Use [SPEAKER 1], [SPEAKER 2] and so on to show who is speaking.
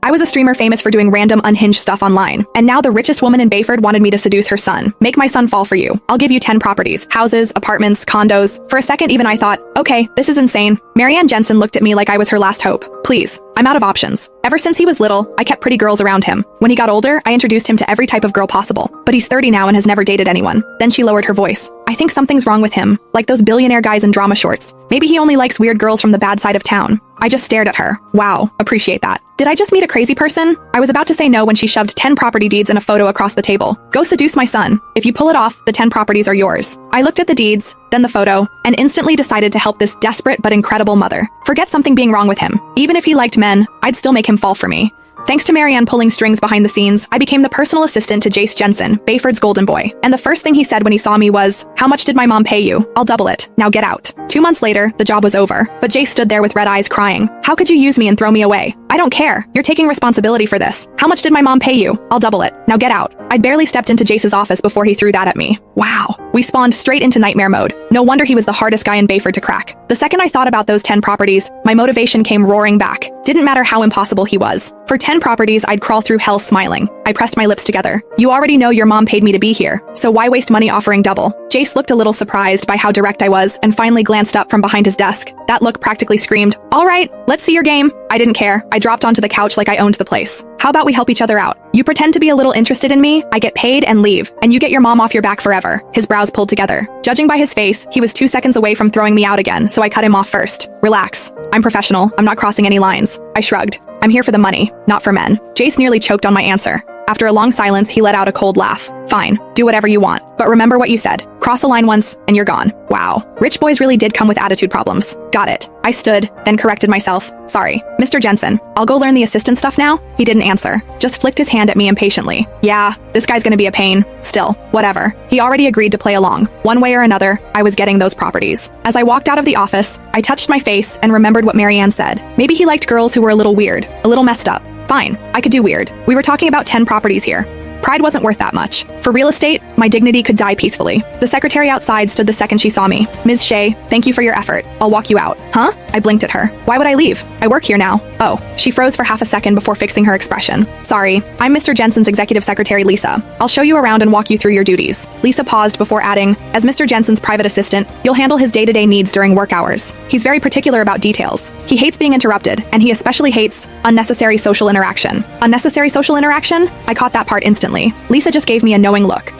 [SPEAKER 1] I was a streamer famous for doing random unhinged stuff online, and now the richest woman in Bayford wanted me to seduce her son. Make my son fall for you. I'll give you 10 properties, houses, apartments, condos. For a second even I thought, okay, this is insane. Marianne Jensen looked at me like I was her last hope. Please, I'm out of options. Ever since he was little, I kept pretty girls around him. When he got older, I introduced him to every type of girl possible. But he's 30 now and has never dated anyone. Then she lowered her voice. I think something's wrong with him, like those billionaire guys in drama shorts. Maybe he only likes weird girls from the bad side of town. I just stared at her. Wow, appreciate that. Did I just meet a crazy person? I was about to say no when she shoved 10 property deeds and a photo across the table. Go seduce my son. If you pull it off, the 10 properties are yours. I looked at the deeds, then the photo, and instantly decided to help this desperate but incredible mother. Forget something being wrong with him. Even if he liked men, I'd still make him fall for me. Thanks to Marianne pulling strings behind the scenes, I became the personal assistant to Jace Jensen, Bayford's golden boy. And the first thing he said when he saw me was, "How much did my mom pay you? I'll double it. Now get out." 2 months later, the job was over, but Jace stood there with red eyes crying. How could you use me and throw me away? I don't care. You're taking responsibility for this. How much did my mom pay you? I'll double it. Now get out. I'd barely stepped into Jace's office before he threw that at me. Wow. We spawned straight into nightmare mode. No wonder he was the hardest guy in Bayford to crack. The second I thought about those 10 properties, my motivation came roaring back. Didn't matter how impossible he was. For 10 properties, I'd crawl through hell smiling. I pressed my lips together. You already know your mom paid me to be here, so why waste money offering double? Jace looked a little surprised by how direct I was and finally glanced up from behind his desk. That look practically screamed, "All right, let's see your game." I didn't care. I dropped onto the couch like I owned the place. How about we help each other out? You pretend to be a little interested in me, I get paid and leave, and you get your mom off your back forever. His brows pulled together. Judging by his face, he was 2 seconds away from throwing me out again, so I cut him off first. Relax. I'm professional. I'm not crossing any lines. I shrugged. I'm here for the money, not for men. Jace nearly choked on my answer. After a long silence, he let out a cold laugh. Fine, do whatever you want, but remember what you said. Cross a line once, and you're gone. Wow, rich boys really did come with attitude problems. Got it. I stood, then corrected myself. Sorry, Mr. Jensen, I'll go learn the assistant stuff now? He didn't answer, just flicked his hand at me impatiently. Yeah, this guy's gonna be a pain. Still, whatever. He already agreed to play along. One way or another, I was getting those properties. As I walked out of the office, I touched my face and remembered what Marianne said. Maybe he liked girls who were a little weird, a little messed up. Fine, I could do weird. We were talking about 10 properties here. Pride wasn't worth that much. For real estate, my dignity could die peacefully. The secretary outside stood the second she saw me. Ms. Shea, thank you for your effort. I'll walk you out. Huh? I blinked at her. Why would I leave? I work here now. Oh, she froze for half a second before fixing her expression. Sorry, I'm Mr. Jensen's executive secretary, Lisa. I'll show you around and walk you through your duties. Lisa paused before adding, as Mr. Jensen's private assistant, you'll handle his day-to-day needs during work hours. He's very particular about details. He hates being interrupted, and he especially hates unnecessary social interaction. Unnecessary social interaction? I caught that part instantly. Lisa just gave me a knowing look.